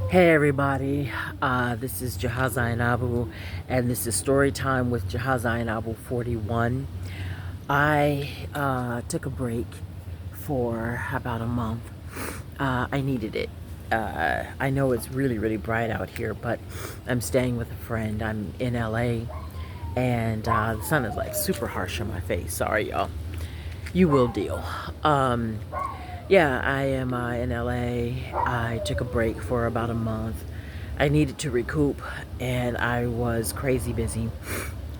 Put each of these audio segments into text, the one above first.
Hey everybody, this is Jaha Zainabu, and this is Storytime with Jaha Zainabu 41. I took a break for about a month. I needed it. I know it's really bright out here, but I'm staying with a friend. I'm in LA, and the sun is like super harsh on my face. Sorry, y'all. You will deal. Um, yeah, I am in LA. I took a break for about a month. I needed to recoup, and I was crazy busy,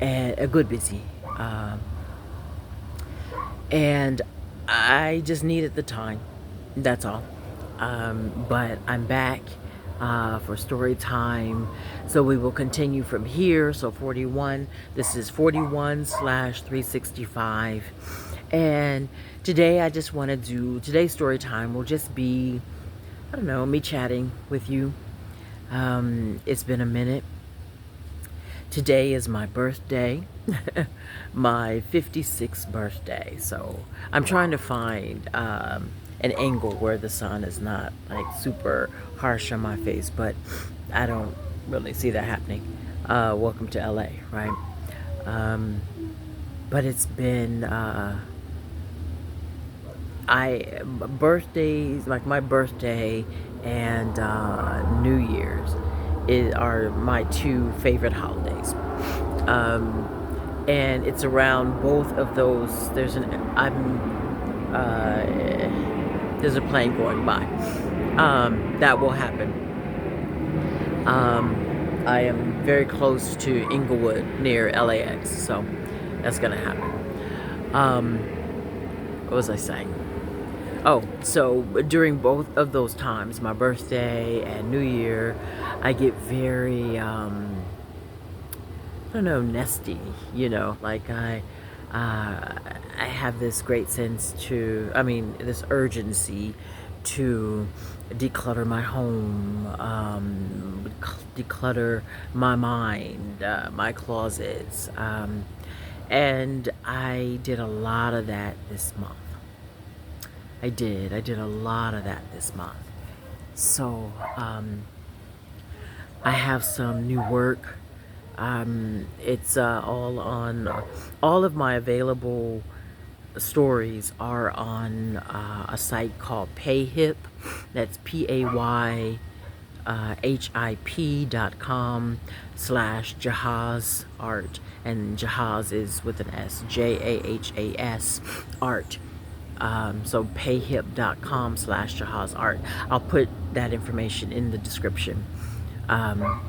and a good busy. Um, and I just needed the time. That's all. But I'm back for story time. So we will continue from here. So 41. This is 41 slash 365. And today I just want to do today's story time will just be, I don't know, me chatting with you. It's been a minute. Today is my birthday, my 56th birthday. So I'm trying to find an angle where the sun is not like super harsh on my face, but I don't really see that happening. Welcome to LA, right? Um, but it's been birthdays, like my birthday and New Year's are my two favorite holidays. Um, and it's around both of those. There's a plane going by. That will happen. I am very close to Inglewood near LAX, so that's gonna happen. What was I saying? Oh, so during both of those times, my birthday and New Year, I get very, I don't know, nesty, like I have this great sense this urgency to declutter my home, declutter my mind, my closets, and I did a lot of that this month. I did. I did a lot of that this month. So, I have some new work. It's all of my available stories are on a site called PayHip. That's PAYHIP.com/Jahaz art. And Jahaz is with an S, JAHAS art. So payhip.com/Jahaz art. I'll put that information in the description. Um,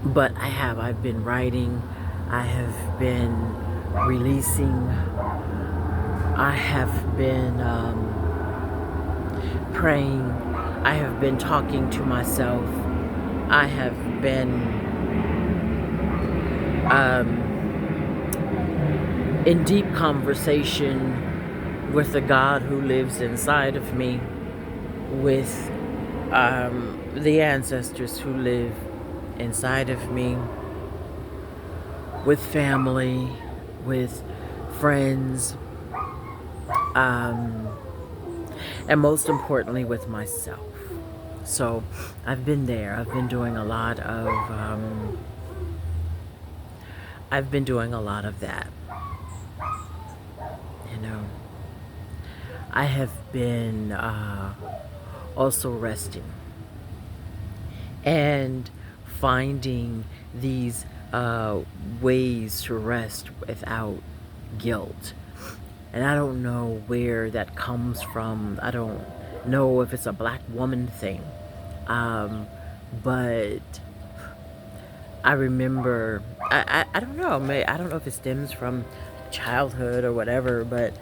but I've been writing, I have been releasing, I have been praying, I have been talking to myself, I have been in deep conversation with the God who lives inside of me, with the ancestors who live inside of me, with family, with friends, and most importantly with myself. So I've been there. I've been doing a lot of that. You know, I have been also resting and finding these ways to rest without guilt. And I don't know where that comes from. I don't know if it's a black woman thing. But I remember, I don't know, I don't know if it stems from childhood or whatever, but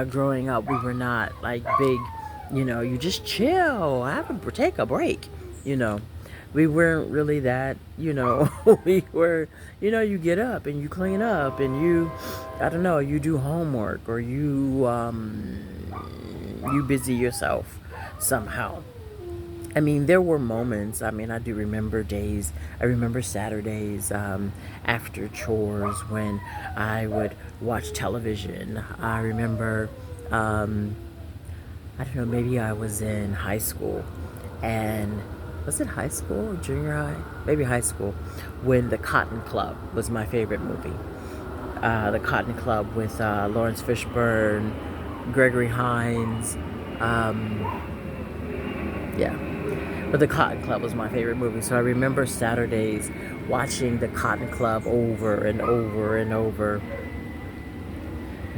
growing up, we were not like big, you just chill, take a break, you know. We weren't really that, we were, you get up and you clean up and I don't know, you do homework or you busy yourself somehow. I mean, there were moments. I mean, I do remember days. I remember Saturdays after chores when I would watch television. I remember, I don't know, maybe I was in high school and was it high school or junior high? Maybe high school, when The Cotton Club was my favorite movie. The Cotton Club with Lawrence Fishburne, Gregory Hines. Yeah, but The Cotton Club was my favorite movie. So I remember Saturdays watching The Cotton Club over and over and over.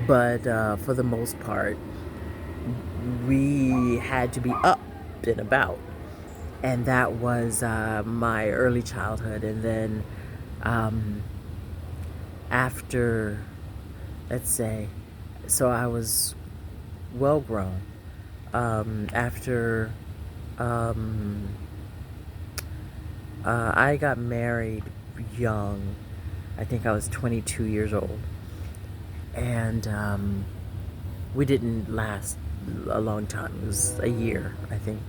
But for the most part, we had to be up and about. And that was my early childhood. And then um, after, let's say, so I was well grown. After um, I got married young, I think I was 22 years old. And we didn't last a long time. It was a year, I think.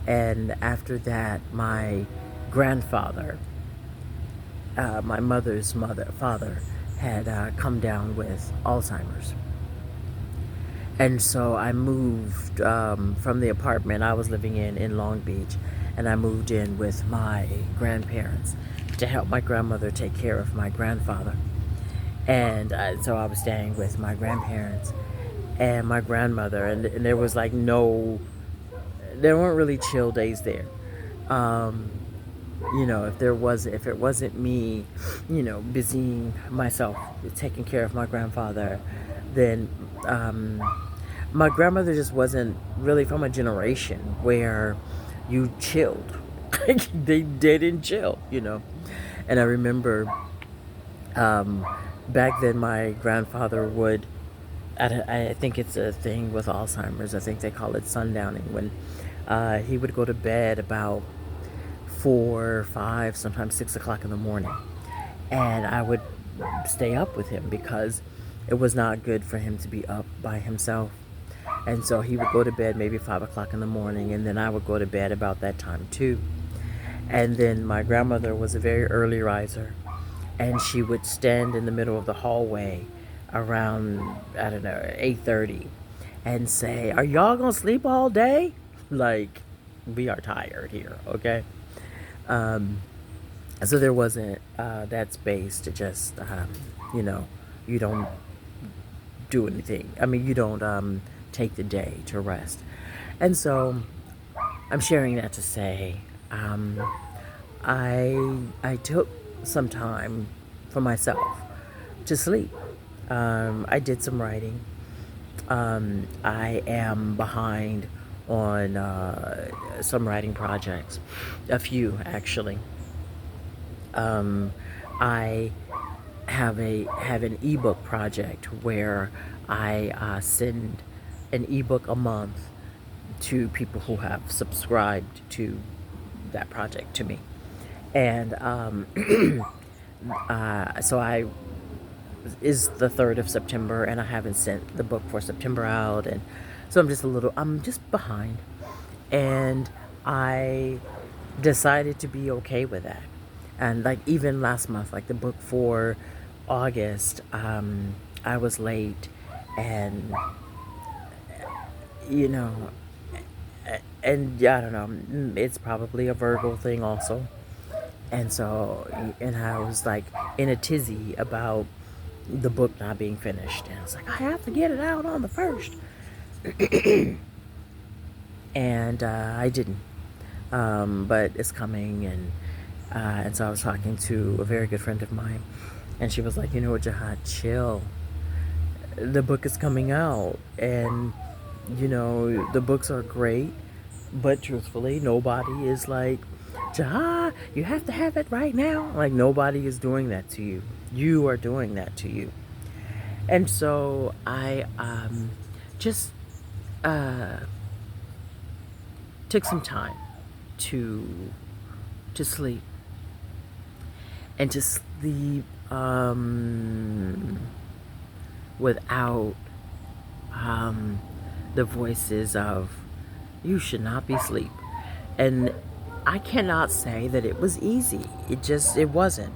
And after that, my grandfather, my mother's father, had come down with Alzheimer's. And so I moved from the apartment I was living in Long Beach, and I moved in with my grandparents to help my grandmother take care of my grandfather. And so I was staying with my grandparents and my grandmother, and there was like there weren't really chill days there. Um, if it wasn't me, busying myself with taking care of my grandfather, then my grandmother just wasn't really from a generation where you chilled. they didn't chill. And I remember um, back then my grandfather would, I think it's a thing with Alzheimer's, I think they call it sundowning, when he would go to bed about 4, 5, sometimes 6 o'clock in the morning. And I would stay up with him because it was not good for him to be up by himself. And so he would go to bed maybe 5 o'clock in the morning, and then I would go to bed about that time too. And then my grandmother was a very early riser, and she would stand in the middle of the hallway around, I don't know, 8:30, and say, "Are y'all gonna sleep all day? Like, we are tired here, okay?" Um, so there wasn't that space to just, you know, you don't do anything. I mean, you don't take the day to rest. And so I'm sharing that to say, I took some time for myself to sleep. I did some writing. I am behind on some writing projects, a few actually. I have an ebook project where I send an ebook a month to people who have subscribed to that project to me, and so I is the 3rd of September, and I haven't sent the book for September out, and so I'm just behind, and I decided to be okay with that. And like even last month, like the book for August, I was late, and you know, and yeah, I don't know, it's probably a Virgo thing also. And so, and I was like in a tizzy about the book not being finished, and I was like, I have to get it out on the 1st. And I didn't, but it's coming. And so I was talking to a very good friend of mine, and she was like, you know what, Jaha, chill. The book is coming out, and the books are great, but truthfully, nobody is like, Jaha, you have to have it right now. Like, nobody is doing that to you. You are doing that to you. And so I just uh, took some time to sleep, and to sleep without the voices of, you should not be asleep. And I cannot say that it was easy. It wasn't.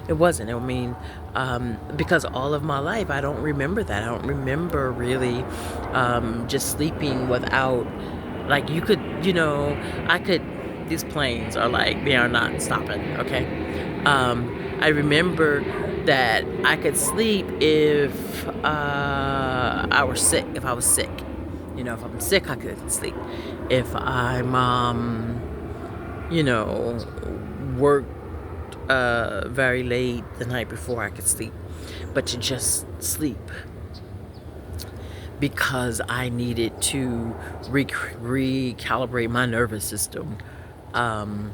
It wasn't. I mean, because all of my life, I don't remember that. I don't remember really just sleeping without Like you could, I could. These planes are like they are not stopping. Okay. I remember that I could sleep if I were sick. If I was sick, if I'm sick, I could sleep. If I'm, you know, worked very late the night before, I could sleep. But to just sleep because I needed to recalibrate my nervous system. Um,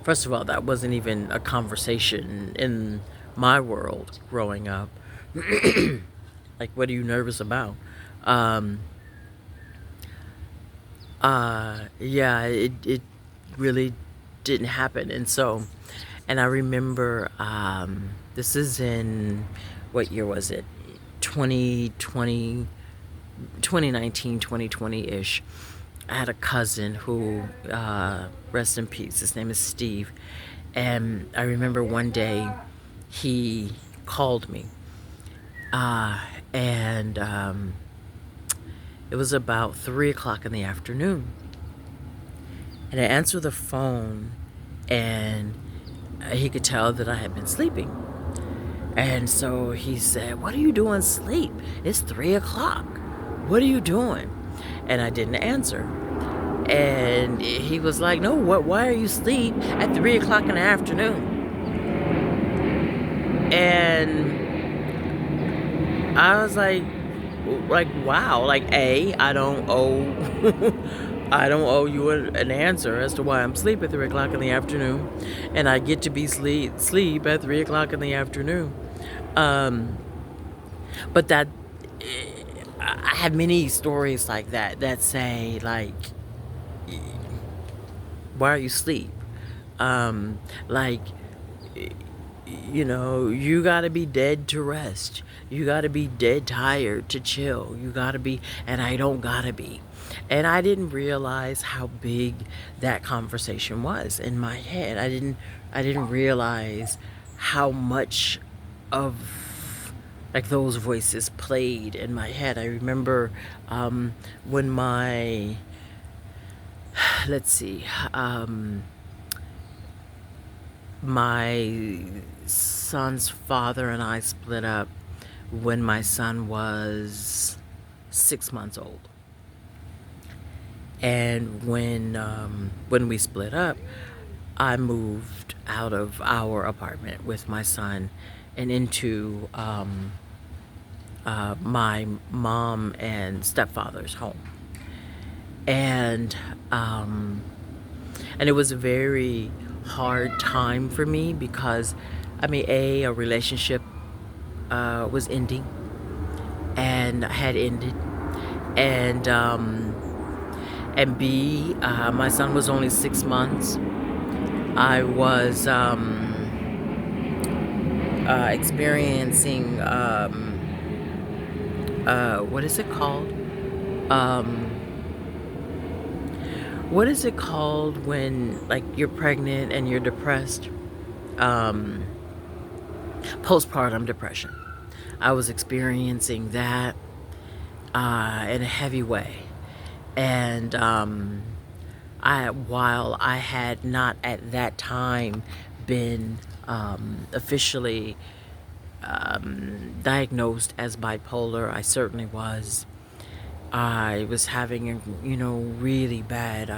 First of all, that wasn't even a conversation in my world growing up. Like, what are you nervous about? Um, yeah, it really didn't happen. And I remember, this is in, what year was it? 2020, 2019, 2020-ish. I had a cousin who, rest in peace, his name is Steve. And I remember one day he called me. Uh, and It was about 3 o'clock in the afternoon. And I answered the phone, and he could tell that I had been sleeping. And so he said, "What are you doing sleep? It's 3 o'clock. What are you doing?" And I didn't answer. And he was like, "No, why are you asleep at 3 o'clock in the afternoon?" And I was like, wow, like, I don't owe, I don't owe you an answer as to why I'm asleep at 3 o'clock in the afternoon, and I get to be sleep at 3 o'clock in the afternoon. Um, but that, I have many stories like that say, like, why are you asleep? Like, you gotta be dead to rest. You gotta be dead tired to chill. You gotta be, and I don't gotta be. And I didn't realize how big that conversation was in my head. I didn't realize how much of, like, those voices played in my head. I remember, when my, let's see, my son's father and I split up when my son was 6 months old. And when we split up, I moved out of our apartment with my son and into, my mom and stepfather's home. And and it was a very hard time for me because, I mean, a relationship was ending and had ended, and B, my son was only 6 months. I was experiencing, what is it called? Um, what is it called when, like, you're pregnant and you're depressed? Um, Postpartum depression. I was experiencing that in a heavy way. And while I had not at that time been officially diagnosed as bipolar, I certainly was. I was having, really bad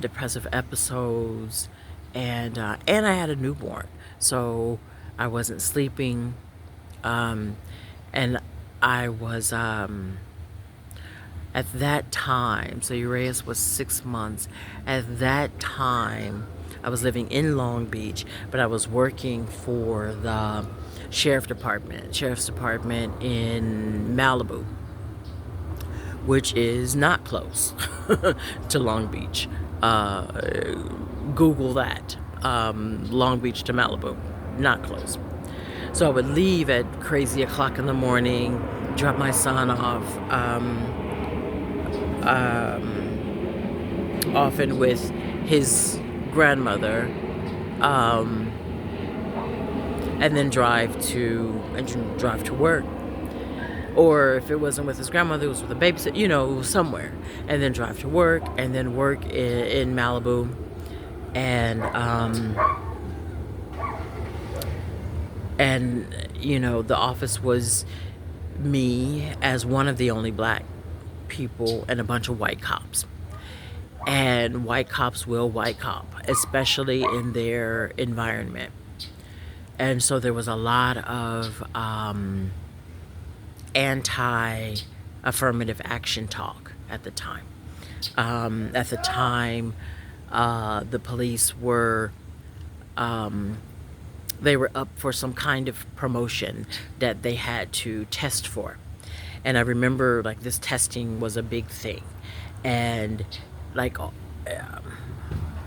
depressive episodes, and I had a newborn, so I wasn't sleeping, and I was, at that time. So Urias was 6 months. At that time, I was living in Long Beach, but I was working for the sheriff's department in Malibu, which is not close to Long Beach. Google that. Long Beach to Malibu, not close. So I would leave at crazy o'clock in the morning, drop my son off, often with his grandmother, and then drive to work. or if it wasn't with his grandmother, it was with a babysitter, it was somewhere. And then drive to work, and then work in Malibu. And the office was me as one of the only black people and a bunch of white cops. And white cops will white cop, especially in their environment. And so there was a lot of anti affirmative action talk at the time. The police were they were up for some kind of promotion that they had to test for. And I remember like this testing was a big thing. And like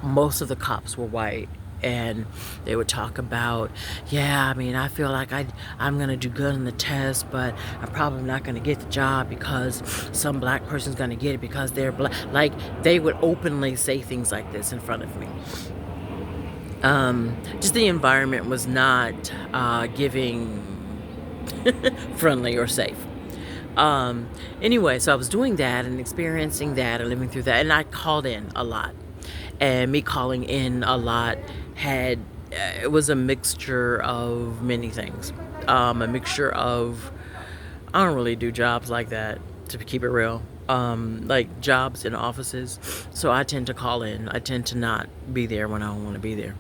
most of the cops were white, and they would talk about, yeah, I mean, I feel like I'm going to do good on the test, but I'm probably not going to get the job because some black person's going to get it because they're black. Like, they would openly say things like this in front of me. Just the environment was not giving friendly or safe. Anyway, so I was doing that and experiencing that and living through that, and I called in a lot. And me calling in a lot it was a mixture of many things. A mixture of, I don't really do jobs like that, to keep it real. Like jobs in offices. So I tend to call in. I tend to not be there when I don't want to be there.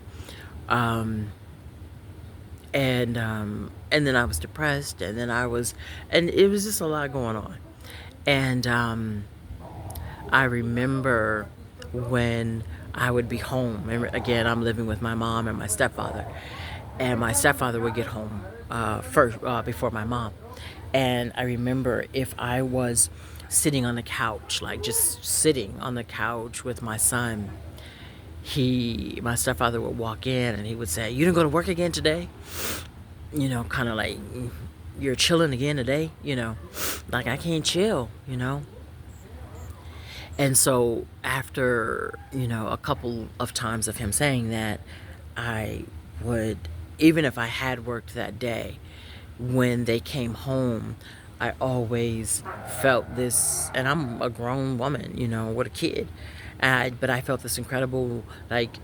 And then I was depressed, and it was just a lot going on. And I remember when I would be home, and again, I'm living with my mom and my stepfather, and my stepfather would get home first before my mom. And I remember if I was sitting on the couch, like just sitting on the couch with my son, my stepfather would walk in and he would say, "You didn't go to work again today?" Kind of like, "You're chilling again today?" Like, I can't chill. And so after, a couple of times of him saying that, I would, even if I had worked that day, when they came home, I always felt this, and I'm a grown woman, with a kid, but I felt this incredible, like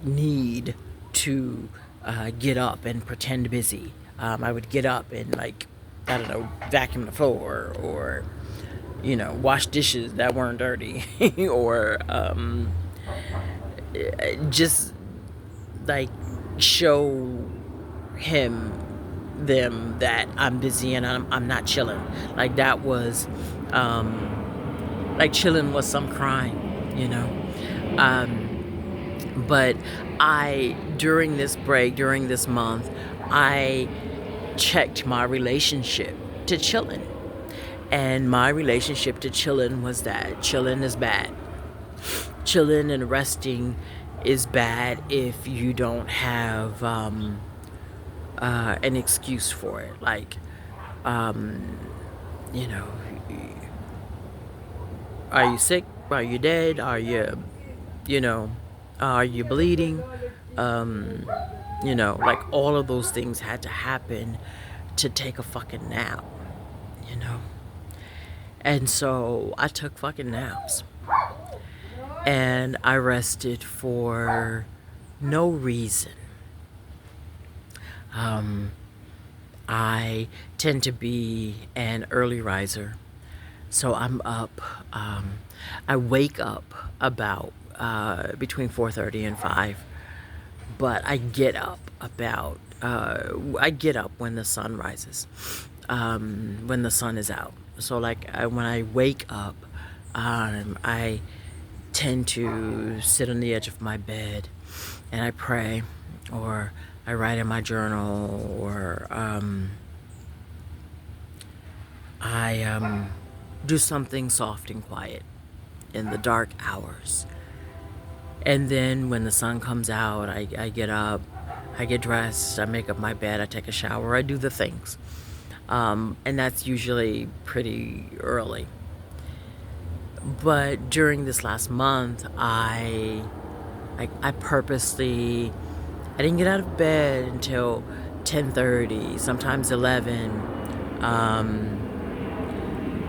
need to get up and pretend busy. I would get up and, like, I don't know, vacuum the floor, or wash dishes that weren't dirty, or just like show them that I'm busy and I'm not chilling. Like, that was like chilling was some crime. But during this break, during this month, I checked my relationship to chilling. And my relationship to chilling was that chilling is bad. Chilling and resting is bad if you don't have an excuse for it. Like, are you sick? Are you dead? Are you bleeding? Like, all of those things had to happen to take a fucking nap. And so I took fucking naps. And I rested for no reason. I tend to be an early riser. So I'm up. I wake up about between 4:30 and 5. But I get up when the sun rises. When the sun is out. So, like, when I wake up, I tend to sit on the edge of my bed and I pray, or I write in my journal, or I do something soft and quiet in the dark hours. And then when the sun comes out, I get up, I get dressed, I make up my bed, I take a shower, I do the things. And that's usually pretty early. But during this last month, I purposely, I didn't get out of bed until 10:30, sometimes 11.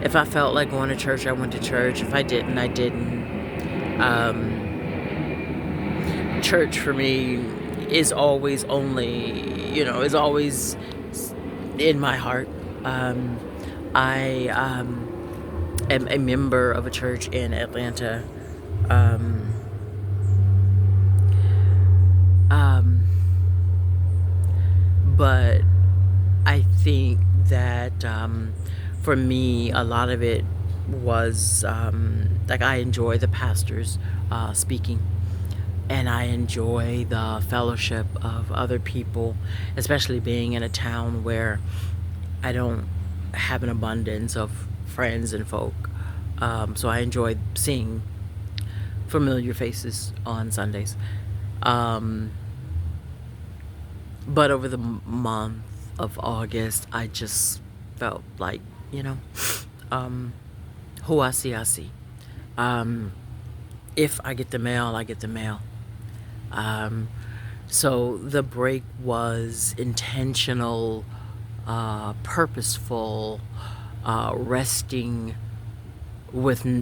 If I felt like going to church, I went to church. If I didn't, I didn't. Church for me is always only, is always in my heart. Um, I am a member of a church in Atlanta. Um, um, but I think that for me, a lot of it was like I enjoy the pastors speaking, and I enjoy the fellowship of other people, especially being in a town where I don't have an abundance of friends and folk. So I enjoy seeing familiar faces on Sundays. Um, but over the month of August, I just felt like, you know, um, huasi. Um, if I get the mail, I get the mail. Um, so the break was intentional, purposeful, resting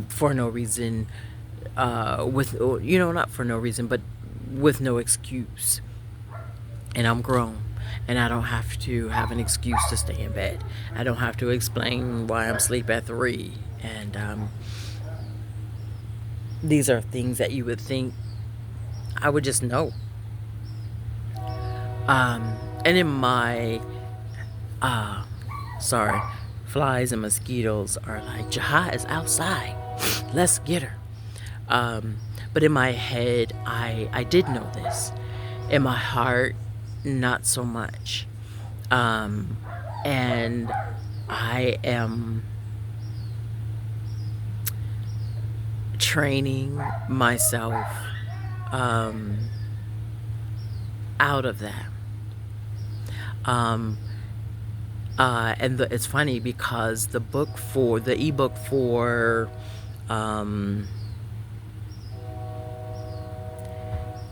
for no reason, not for no reason, but with no excuse. And I'm grown, and I don't have to have an excuse to stay in bed. I don't have to explain why I'm asleep at 3. And these are things that you would think I would just know. And in my, uh, sorry, flies and mosquitoes are like, Jaha is outside. Let's get her. But in my head, I did know this. In my heart, not so much. And I am training myself out of that. It's funny because the ebook for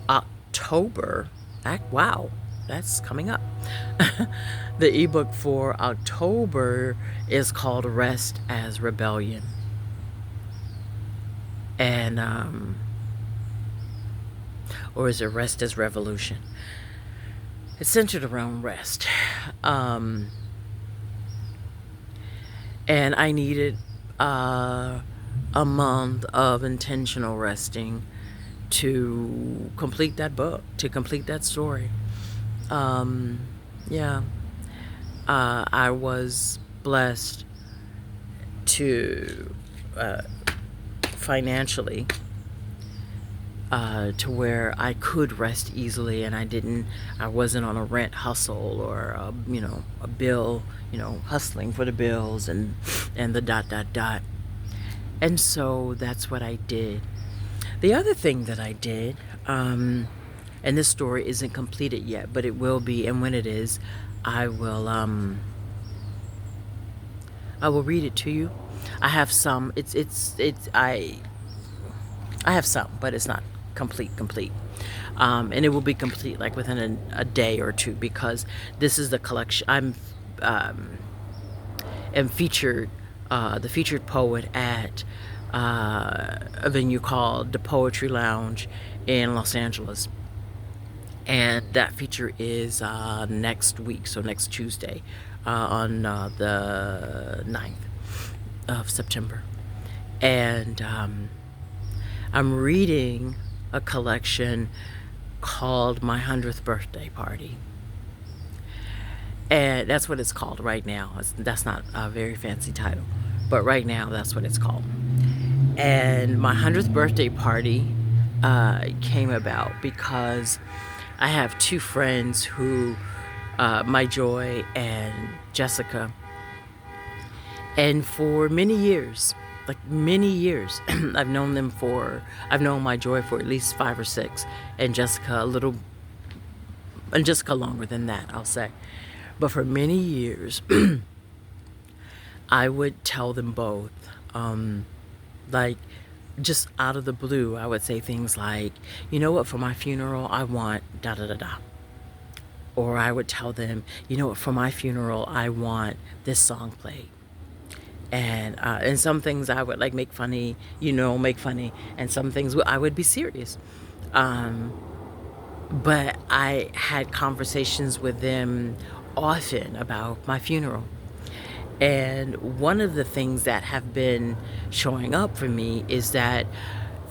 October, wow, that's coming up. The ebook for October is called Rest as Rebellion. And, or is it Rest as Revolution? It's centered around rest. And I needed a month of intentional resting to complete that book, to complete that story. Yeah. I was blessed to financially to where I could rest easily, and I wasn't on a rent hustle or a bill, hustling for the bills and the dot. And so that's what I did. The other thing that I did, and this story isn't completed yet, but it will be, and when it is, I will read it to you. I have some. I have some, but it's not complete. And it will be complete like within a day or two, because this is the collection. Am featured, the featured poet at a venue called the Poetry Lounge in Los Angeles. And that feature is next week, so next Tuesday, on the 9th of September. And I'm reading a collection called My 100th Birthday Party. And that's what it's called right now. That's not a very fancy title, but right now that's what it's called. And my 100th birthday party came about because I have 2 friends who, My Joy and Jessica, and for many years, I've known My Joy for at least 5 or 6, and Jessica longer than that, I'll say. But for many years, I would tell them both, like, just out of the blue, I would say things like, you know what, for my funeral, I want da da da da. Or I would tell them, you know what, for my funeral, I want this song played. And some things I would like make funny, and some things I would be serious. Um, but I had conversations with them often about my funeral. And one of the things that have been showing up for me is that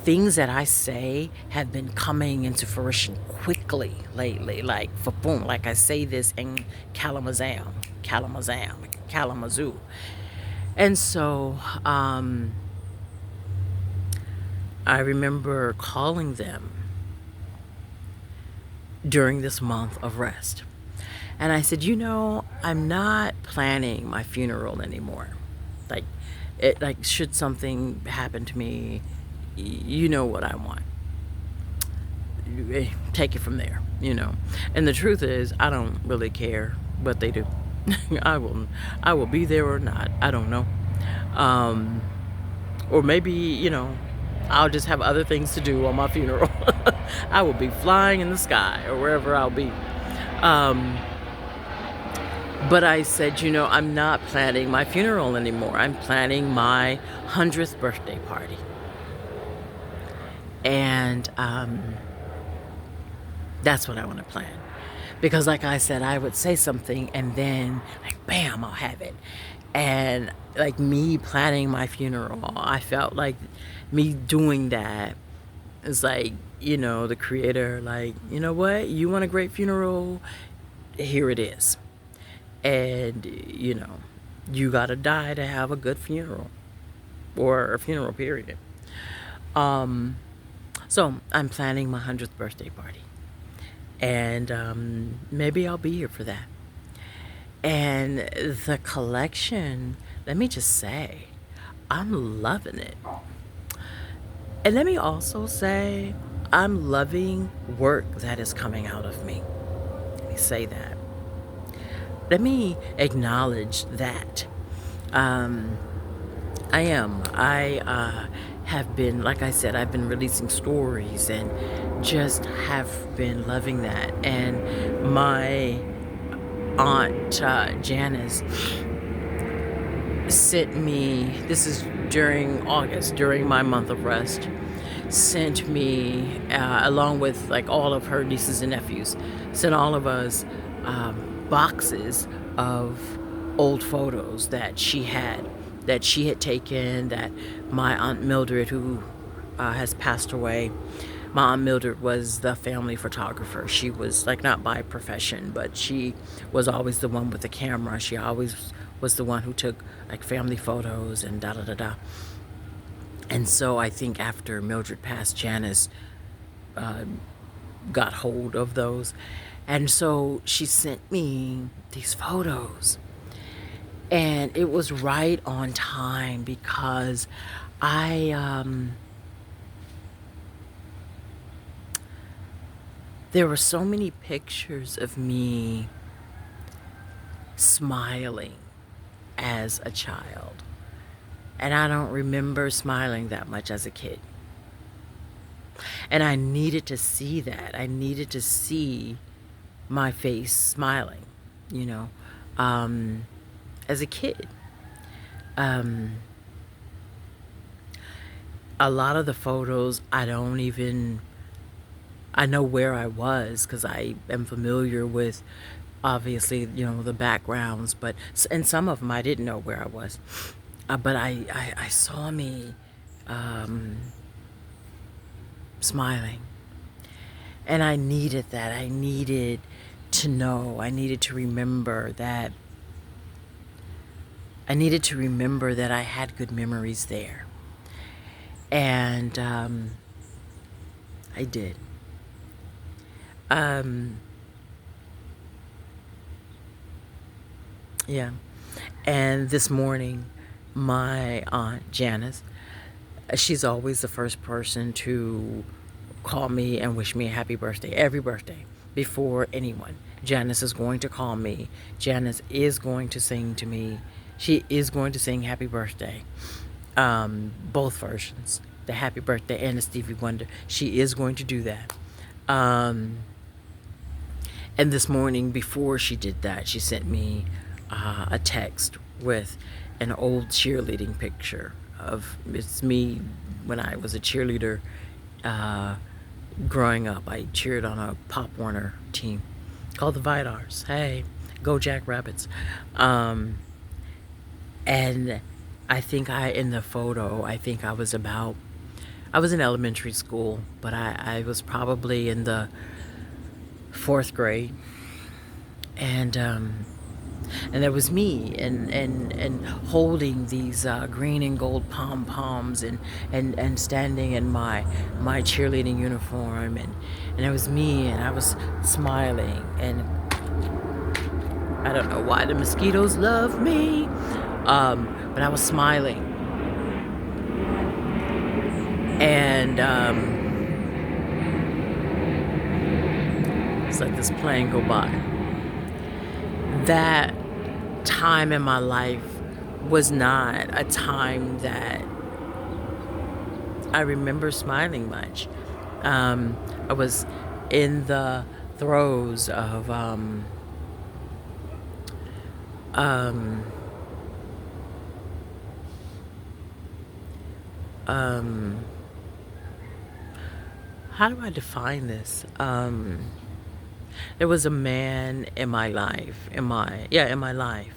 things that I say have been coming into fruition quickly lately. Like, for boom, like I say this in Kalamazoo. And so I remember calling them during this month of rest. And I said, I'm not planning my funeral anymore. Like, should something happen to me, you know what I want. Take it from there. And the truth is, I don't really care what they do. I will be there or not. I don't know. Um, or maybe, I'll just have other things to do on my funeral. I will be flying in the sky or wherever I'll be. Um, but I said, I'm not planning my funeral anymore. I'm planning my 100th birthday party. And that's what I want to plan. Because, like I said, I would say something and then, like, bam, I'll have it. And, like, me planning my funeral, I felt like me doing that is like, the creator, like, you know what? You want a great funeral? Here it is. And, you got to die to have a good funeral, or a funeral, period. So I'm planning my 100th birthday party. And maybe I'll be here for that. And the collection, let me just say, I'm loving it. And let me also say, I'm loving work that is coming out of me. Let me say that. Let me acknowledge that. I am. I have been, like I said, I've been releasing stories and just have been loving that. And my aunt, Janice, sent me, this is during August, during my month of rest, sent me, along with like all of her nieces and nephews, sent all of us boxes of old photos that she had taken, that my Aunt Mildred, who has passed away. My Aunt Mildred was the family photographer. She was, like, not by profession, but she was always the one with the camera. She always was the one who took, like, family photos and da da da da. And so I think after Mildred passed, Janice got hold of those. And so she sent me these photos. And it was right on time because there were so many pictures of me smiling as a child. And I don't remember smiling that much as a kid. And I needed to see that. I needed to see my face smiling, as a kid. A lot of the photos, I know where I was because I am familiar with, obviously, the backgrounds, and some of them I didn't know where I was. But I saw me smiling. And I needed that. I needed to know. I needed to remember that. I needed to remember that I had good memories there. And I did. Yeah. And this morning, my aunt Janice, she's always the first person to call me and wish me a happy birthday, every birthday, before anyone. Janice is going to call me. Janice is going to sing to me. She is going to sing happy birthday. Both versions, the happy birthday and the Stevie Wonder. She is going to do that. And this morning, before she did that, she sent me a text with an old cheerleading picture of it's me when I was a cheerleader uh, growing up. I cheered on a Pop Warner team called the Vidars. Hey, go Jack Rabbits. Um, and I think in the photo, I think I was in elementary school, but I was probably in the fourth grade. And and there was me and holding these green and gold pom poms and standing in my cheerleading uniform and it was me and I was smiling and I don't know why the mosquitoes love me, but I was smiling and it's like this plane go by. That time in my life was not a time that I remember smiling much. I was in the throes of um, um, how do I define this? There was a man in my life, in my life,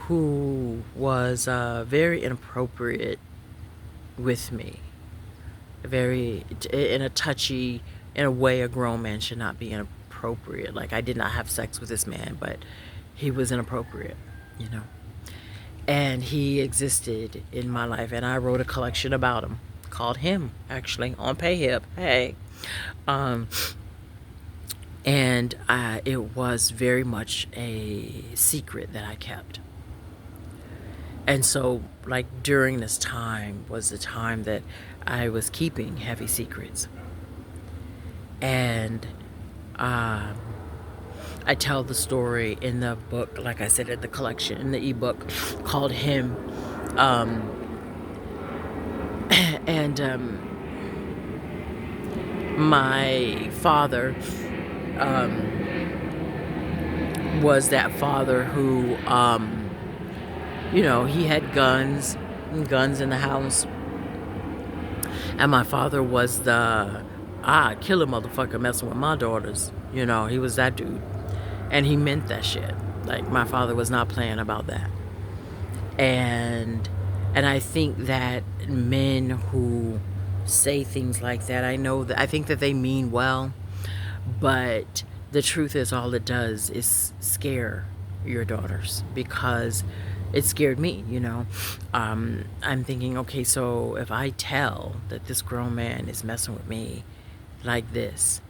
who was very inappropriate with me, very in a touchy, in a way a grown man should not be inappropriate. Like I did not have sex with this man, but he was inappropriate, you know. And he existed in my life, and I wrote a collection about him called him actually on PayHip. Hey, um, and it was very much a secret that I kept. And so, like, during this time was the time that I was keeping heavy secrets. And um, I tell the story in the book, like I said, in the collection, in the ebook called Him. Um, and my father was that father who, he had guns in the house. And my father was the, kill a motherfucker messing with my daughters. He was that dude. And he meant that shit. Like, my father was not playing about that. And I think that men who say things like that, I think that they mean well, but the truth is all it does is scare your daughters, because it scared me. I'm thinking, okay, so if I tell that this grown man is messing with me like this,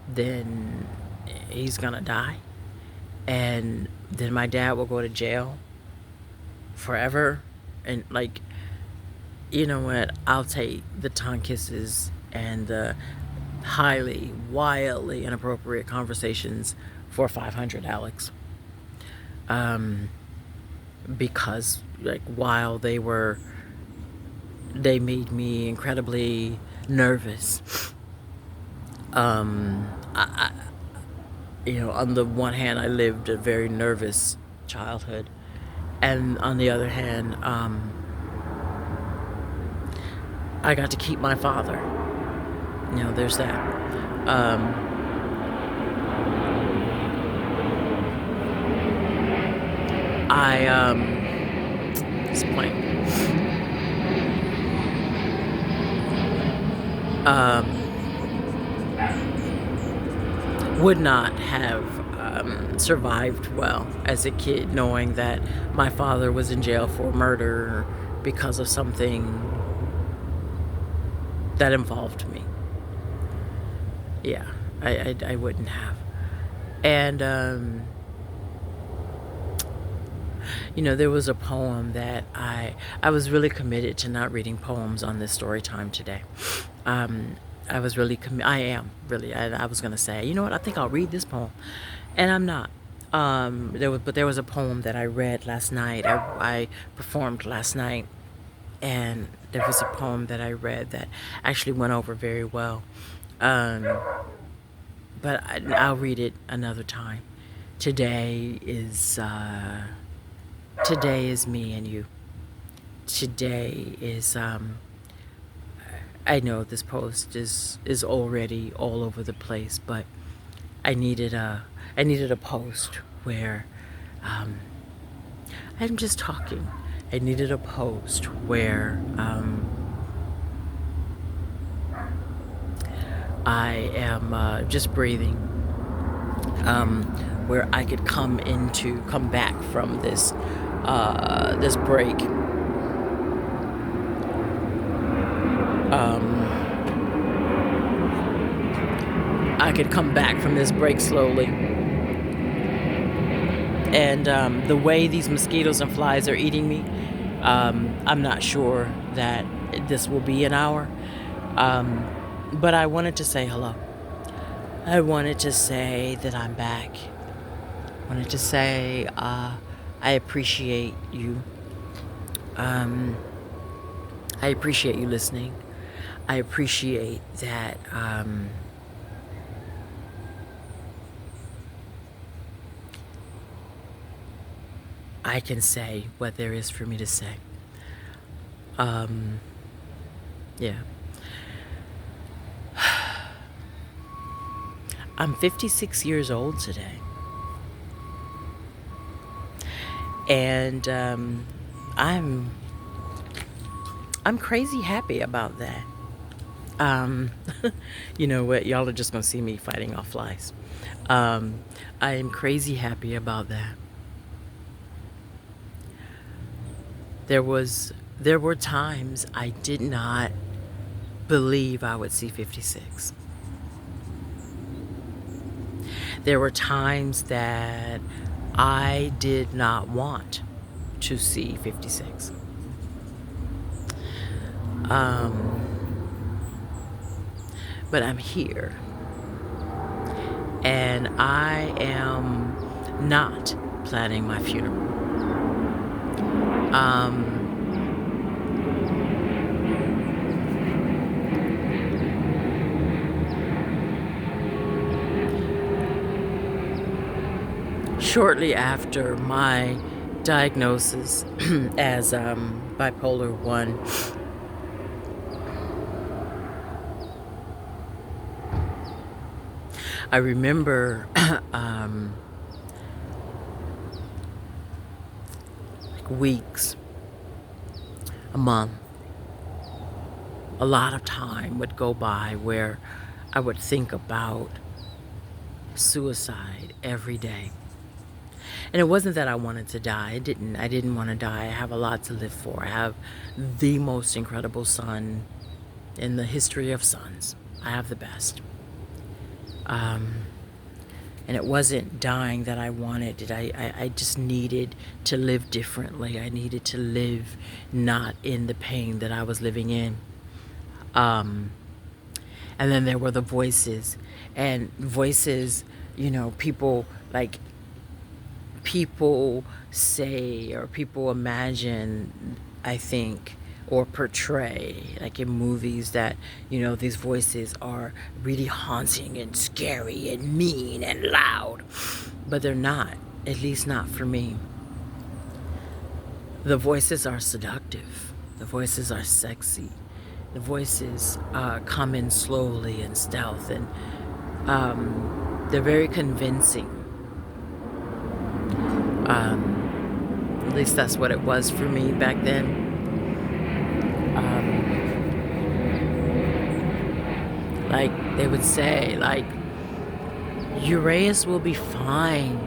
then he's gonna die, and then my dad will go to jail forever. And, like, you know what, I'll take the tongue kisses and the highly, wildly inappropriate conversations for 500, Alex. Because, like, while they made me incredibly nervous. On the one hand, I lived a very nervous childhood, and on the other hand, I got to keep my father. There's that. This point. Would not have survived well as a kid, knowing that my father was in jail for murder because of something that involved me. Yeah, I wouldn't have. And there was a poem that I was really committed to not reading poems on this story time today. I was really I am really. I was gonna say, you know what? I think I'll read this poem, and I'm not. There was a poem that I read last night. I performed last night, and there was a poem that I read that actually went over very well. But I'll read it another time. Today is Today is me and you. Today is I know this post is already all over the place, but I needed a post where um, I'm just talking. I needed a post where I am just breathing, where I could come back from this break. I could come back from this break slowly. And the way these mosquitoes and flies are eating me, I'm not sure that this will be an hour. But I wanted to say hello. I wanted to say that I'm back. I wanted to say I appreciate you. I appreciate you listening. I appreciate that I can say what there is for me to say. Yeah. I'm 56 years old today. And I'm crazy happy about that. Um, you know what? Y'all are just gonna see me fighting off flies. I am crazy happy about that. There were times I did not believe I would see 56. There were times that I did not want to see 56. But I'm here. And I am not planning my funeral. Shortly after my diagnosis as bipolar 1, I remember like weeks, a month, a lot of time would go by where I would think about suicide every day. And it wasn't that I wanted to die. I didn't want to die. I have a lot to live for. I have the most incredible son in the history of sons. I have the best. And it wasn't dying that I wanted. I just needed to live differently. I needed to live not in the pain that I was living in. And then there were the voices. And voices, you know, people say or people imagine, I think, or portray, like in movies, that, you know, these voices are really haunting and scary and mean and loud. But they're not, at least not for me. The voices are seductive. The voices are sexy. The voices come in slowly and stealth, and they're very convincing. At least that's what it was for me back then. Like they would say, like, Uraeus will be fine.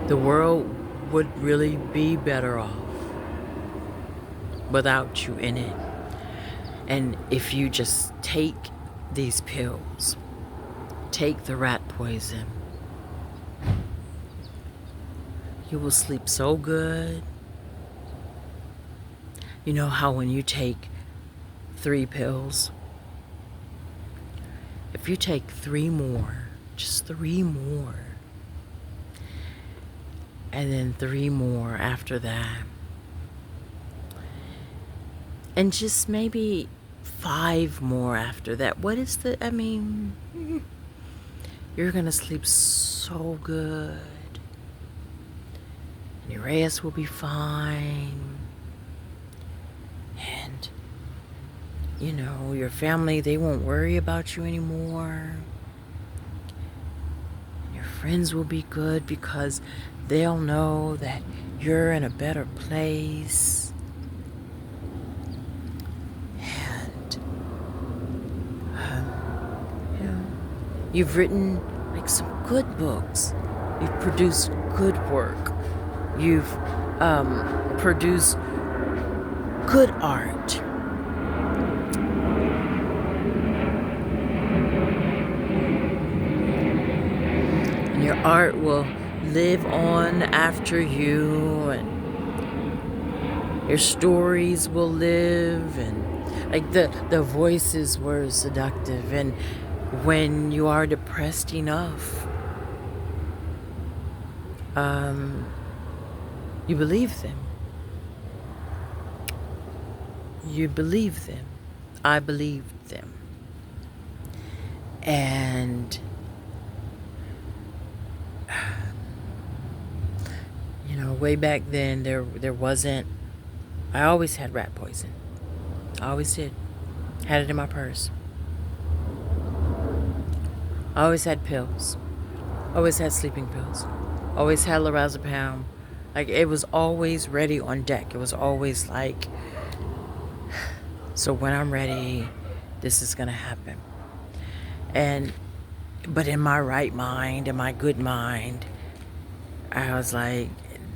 The world would really be better off without you in it. And if you just take these pills, take the rat poison, you will sleep so good. You know how when you take 3 pills, if you take 3 more, just 3 more, and then 3 more after that, and just maybe 5 more after that, you're gonna sleep so good. Your ass will be fine. And, your family, they won't worry about you anymore. Your friends will be good because they'll know that you're in a better place. And, you know, you've written like some good books. You've produced good work. You've produced good art. And your art will live on after you, and your stories will live, and like the voices were seductive, and when you are depressed enough, you believe them. You believe them. I believed them. And way back then there wasn't. I always had rat poison. I always did. Had it in my purse. I always had pills. Always had sleeping pills. Always had lorazepam. Like, it was always ready on deck. It was always like, so when I'm ready, this is gonna happen. But in my right mind, in my good mind, I was like,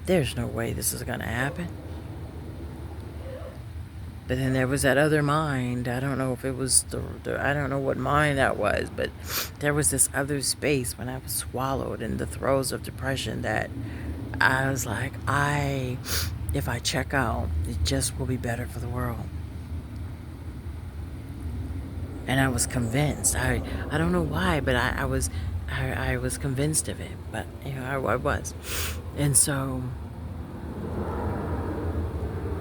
there's no way this is gonna happen. But then there was that other mind. I don't know if it was I don't know what mind that was, but there was this other space when I was swallowed in the throes of depression that I was like, if I check out, it just will be better for the world. And I was convinced. I don't know why, but I was convinced of it. But I was, and so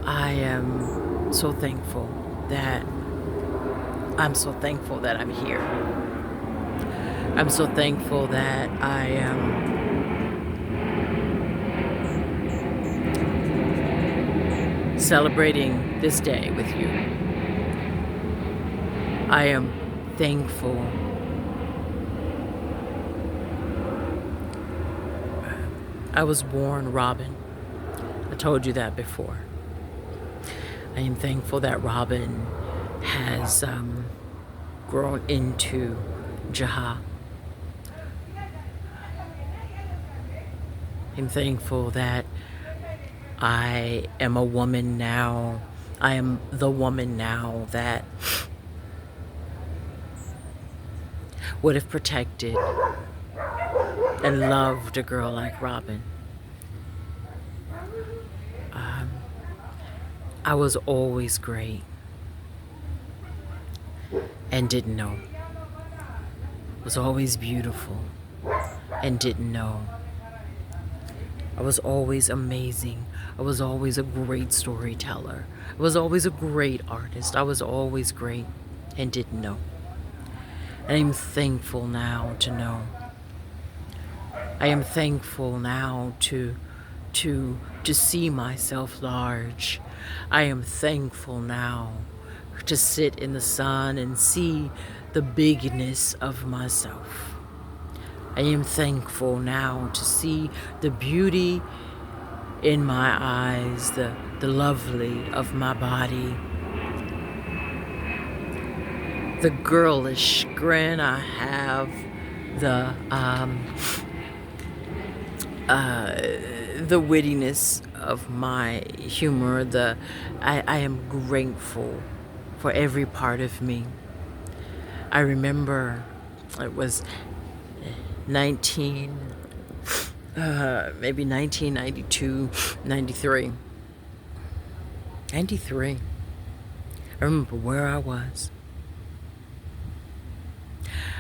I am so thankful that I'm here. I'm so thankful that I am celebrating this day with you. I am thankful I was born Robin. I told you that before. I am thankful that Robin has grown into Jaha. I'm thankful that I am a woman now. I am the woman now that would have protected and loved a girl like Robin. I was always great and didn't know. Was always beautiful and didn't know. I was always amazing. I was always a great storyteller. I was always a great artist. I was always great and didn't know. And I'm thankful now to know. I am thankful now to see myself large. I am thankful now to sit in the sun and see the bigness of myself. I am thankful now to see the beauty in my eyes, the lovely of my body, the girlish grin I have, the wittiness of my humor. I am grateful for every part of me. I remember it was maybe 1992, 93. 93. I remember where I was.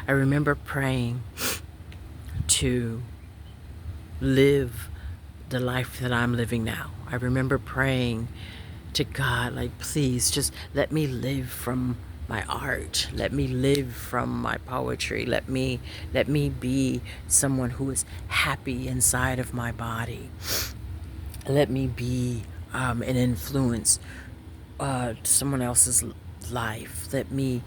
I remember praying to live the life that I'm living now. I remember praying to God, like, please just let me live from my art. Let me live from my poetry. Let me be someone who is happy inside of my body. Let me be an influence to someone else's life. Let me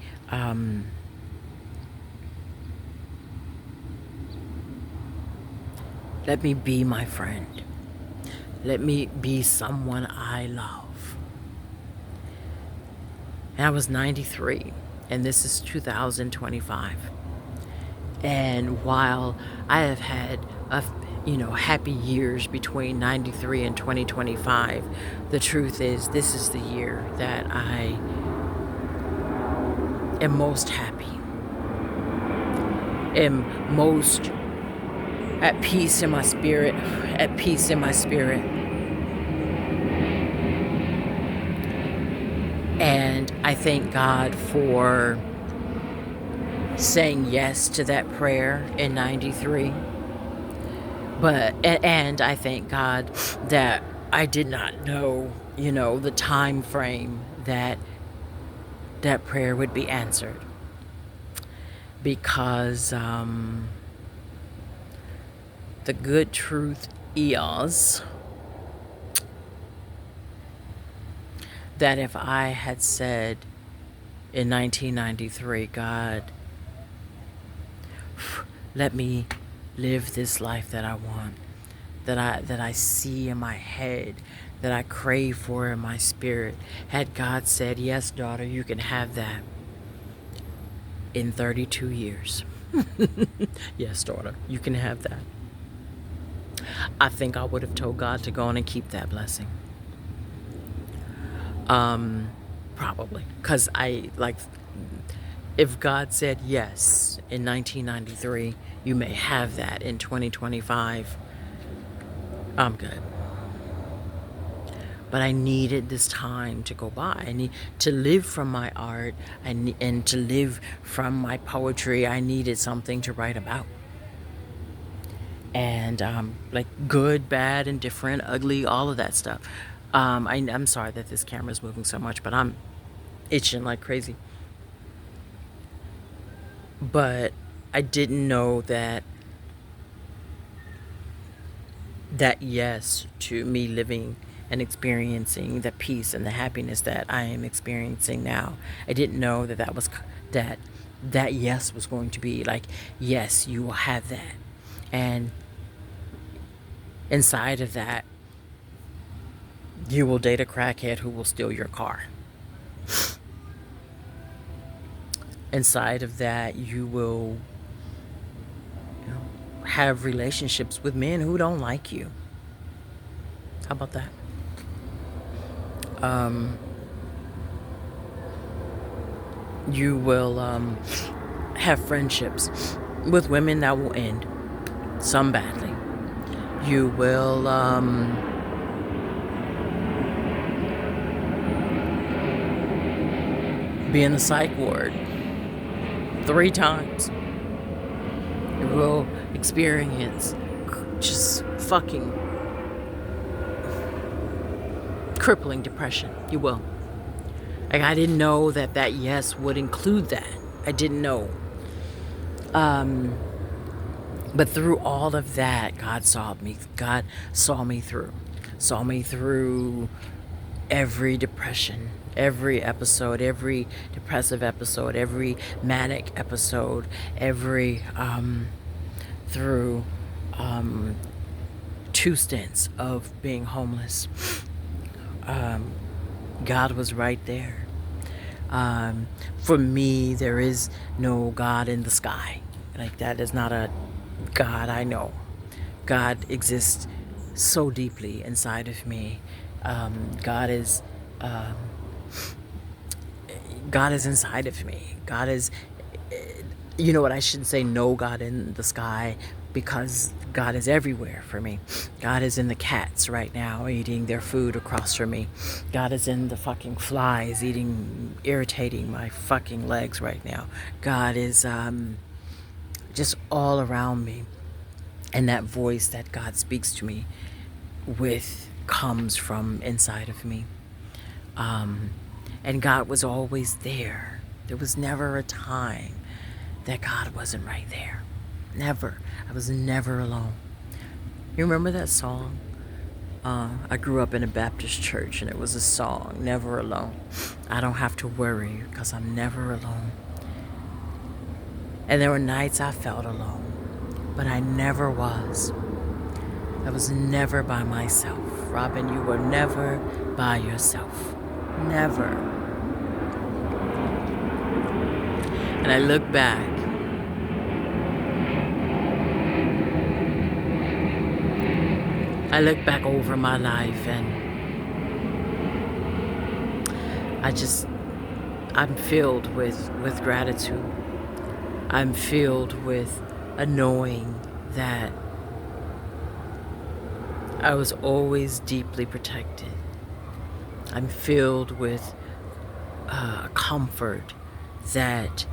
be my friend. Let me be someone I love. And I was 93, and this is 2025. And while I have had happy years between 93 and 2025, the truth is this is the year that I am most happy, am most at peace in my spirit, at peace in my spirit. And I thank God for saying yes to that prayer in 93. And I thank God that I did not know, the time frame that that prayer would be answered. Because the good truth is that if I had said in 1993, God, let me live this life that I want, that I see in my head, that I crave for in my spirit, had God said, yes, daughter, you can have that in 32 years. Yes, daughter, you can have that. I think I would have told God to go on and keep that blessing. Probably. Because if God said yes in 1993, you may have that in 2025, I'm good. But I needed this time to go by. I need to live from my art and to live from my poetry. I needed something to write about. And like good, bad, indifferent, ugly, all of that stuff. I'm sorry that this camera is moving so much, but I'm itching like crazy. But I didn't know that yes to me living and experiencing the peace and the happiness that I am experiencing now. I didn't know that yes was going to be like, yes, you will have that. And inside of that, you will date a crackhead who will steal your car. Inside of that, you will have relationships with men who don't like you. How about that? You will have friendships with women that will end, some badly. You will be in the psych ward 3 times. You will experience just fucking crippling depression. You will. Like, I didn't know that yes would include that. I didn't know. But through all of that, God saw me. God saw me through. Saw me through every depression, every episode, every depressive episode, every manic episode, every through 2 stints of being homeless. God was right there. For me, there is no God in the sky. Like, that is not a God I know. God exists so deeply inside of me. God is inside of me. God is, you know what, I shouldn't say no God in the sky, because God is everywhere for me. God is in the cats right now eating their food across from me. God is in the fucking flies irritating my fucking legs right now. God is just all around me. And that voice that God speaks to me with comes from inside of me. And God was always there. There was never a time that God wasn't right there. Never. I was never alone. You remember that song? I grew up in a Baptist church, and it was a song, Never Alone. I don't have to worry because I'm never alone. And there were nights I felt alone, but I never was. I was never by myself. Robin, you were never by yourself. Never. And I look back. I look back over my life, and I'm filled with gratitude. I'm filled with a knowing that I was always deeply protected. I'm filled with comfort that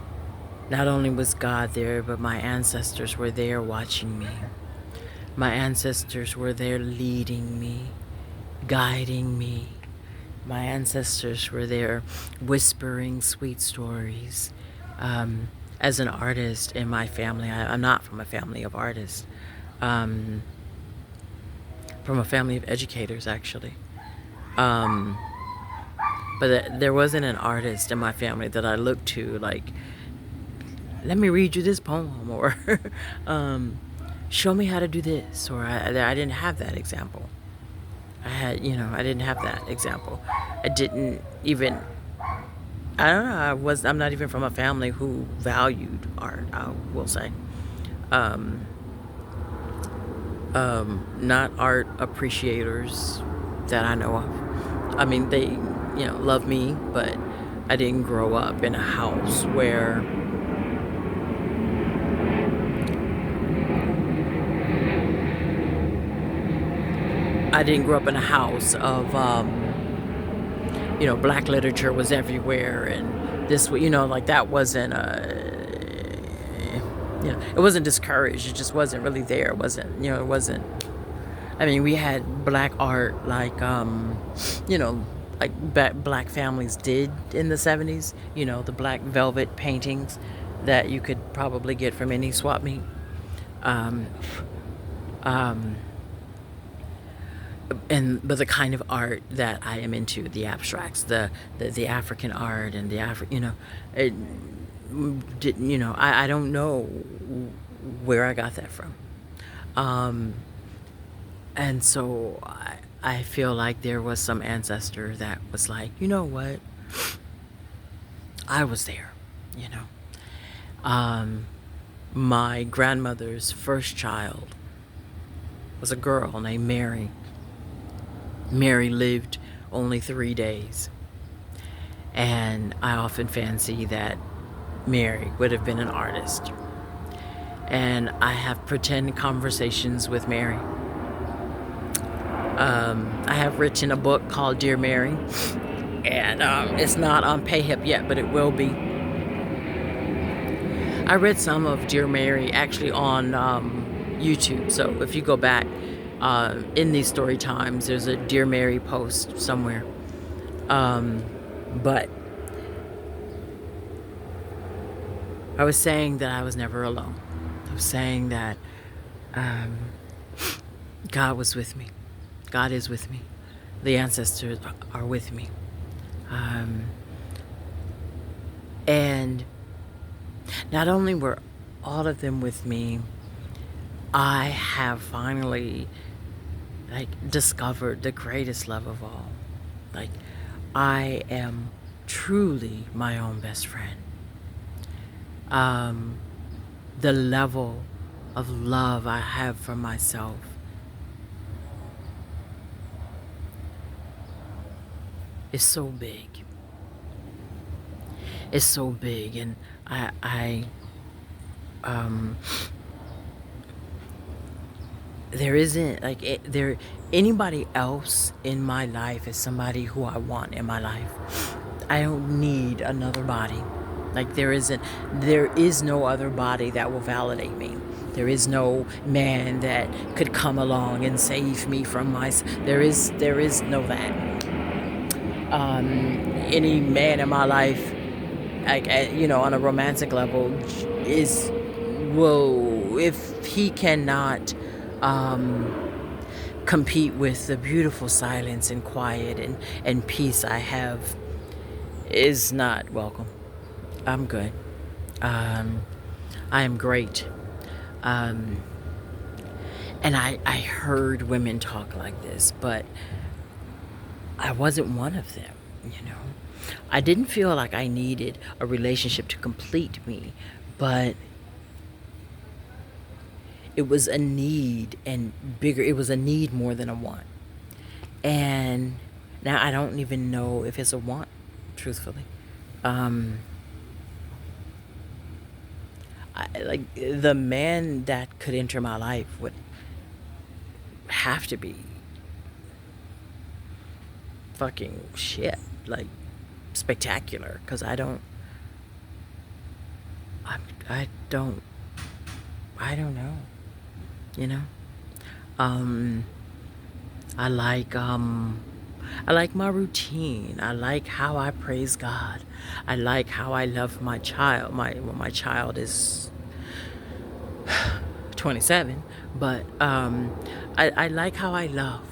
not only was God there, but my ancestors were there watching me. My ancestors were there leading me, guiding me. My ancestors were there whispering sweet stories. As an artist in my family, I'm not from a family of artists, from a family of educators, actually. But there wasn't an artist in my family that I looked to, like, let me read you this poem, or show me how to do this, or I didn't have that example. I didn't have that example. I didn't even, I don't know, I'm not even from a family who valued art, I will say. Not art appreciators that I know of. I mean, they, love me, but I didn't grow up in a house where of, black literature was everywhere, and this, like, that wasn't it wasn't discouraged. It just wasn't really there. It wasn't, it wasn't. I mean, we had black art, like, black families did in the 70s. The black velvet paintings that you could probably get from any swap meet. But the kind of art that I am into, the abstracts, the African art, and the it didn't, I don't know where I got that from. And so I feel like there was some ancestor that was like, you know what? I was there, you know. My grandmother's first child was a girl named Mary. Mary lived only 3 days. And I often fancy that Mary would have been an artist. And I have pretend conversations with Mary. I have written a book called Dear Mary, and it's not on PayHip yet, but it will be. I read some of Dear Mary actually on YouTube, so if you go back in these story times, there's a Dear Mary post somewhere. But I was saying that I was never alone. I was saying that God was with me. God is with me. The ancestors are with me. And not only were all of them with me, I have finally discovered the greatest love of all. I am truly my own best friend. The level of love I have for myself is so big. It's so big, and there isn't anybody else in my life is somebody who I want in my life. I don't need another body. There is no other body that will validate me. There is no man that could come along and save me from there is no that. Any man in my life, on a romantic level, if he cannot compete with the beautiful silence and quiet and peace I have is not welcome. I'm good. Um, I am great. Um, and I heard women talk like this, but I wasn't one of them, you know. I didn't feel like I needed a relationship to complete me, but it was a need and bigger. It was a need more than a want. And now I don't even know if it's a want, truthfully. Um, like the man that could enter my life would have to be fucking shit, like spectacular. Because I, I don't, I don't know, you know. Um, I like um, I like my routine. I like how I praise God. I like how I love my child. My child is 27, but I like how I love.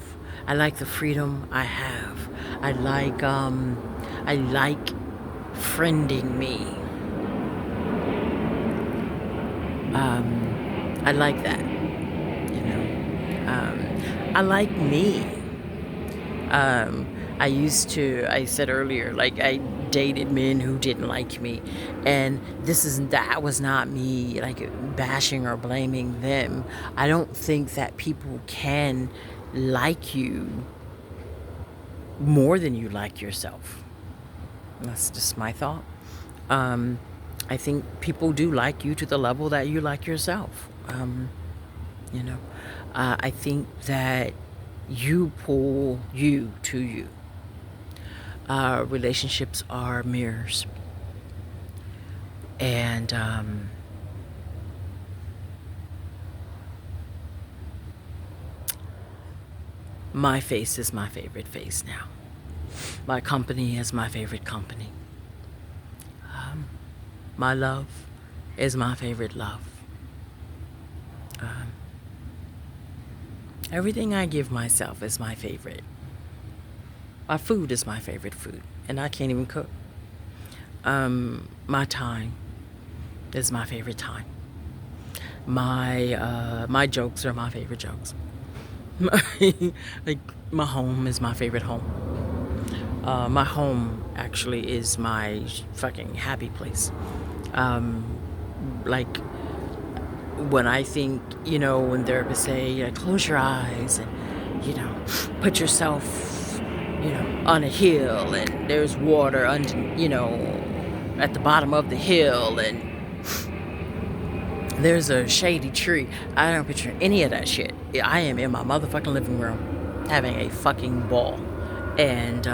I like the freedom I have. I like friending me. I like that, you know. I like me. Um, I said earlier, like I dated men who didn't like me. And that was not me like bashing or blaming them. I don't think that people can like you more than you like yourself. That's just my thought. Um, I think people do like you to the level that you like yourself. You know, I think that you pull you to you. Relationships are mirrors. And my face is my favorite face now. My company is my favorite company. My love is my favorite love. Um, Everything I give myself is my favorite. My food is my favorite food, and I can't even cook. My time is my favorite time. My jokes are my favorite jokes. Like my home is my favorite home. My home actually is my fucking happy place. Um, like when I think, you know, when therapists say, close your eyes and, put yourself, on a hill and there's water under, at the bottom of the hill and there's a shady tree. I don't picture any of that shit. I am in my motherfucking living room having a fucking ball. And,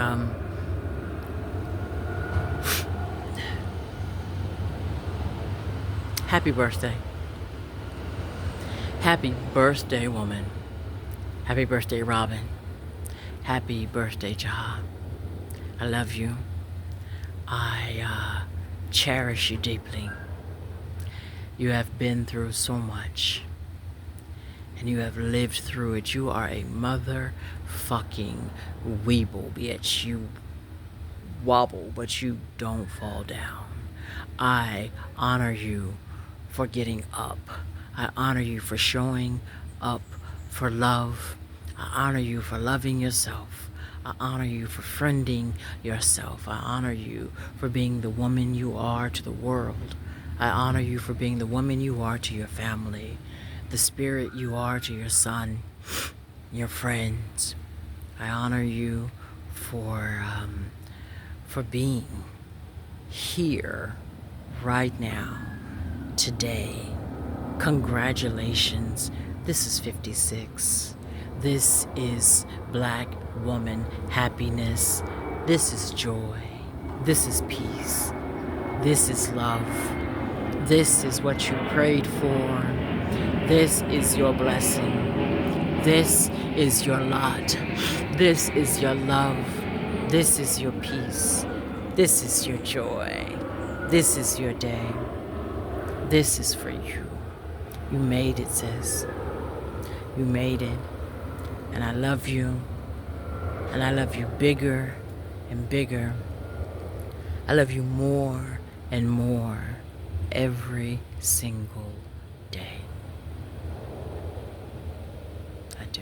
happy birthday. Happy birthday, woman. Happy birthday, Robin. Happy birthday, Jaha. I love you. I cherish you deeply. You have been through so much. And you have lived through it. You are a motherfucking weeble, bitch. You wobble, but you don't fall down. I honor you for getting up. I honor you for showing up for love. I honor you for loving yourself. I honor you for friending yourself. I honor you for being the woman you are to the world. I honor you for being the woman you are to your family, the spirit you are to your son, your friends. I honor you for being here right now, today. Congratulations. This is 56. This is Black woman happiness. This is joy. This is peace. This is love. This is what you prayed for. This is your blessing. This is your lot. This is your love. This is your peace. This is your joy. This is your day. This is for you. You made it, sis. You made it. And I love you. And I love you bigger and bigger. I love you more and more every single day. I do.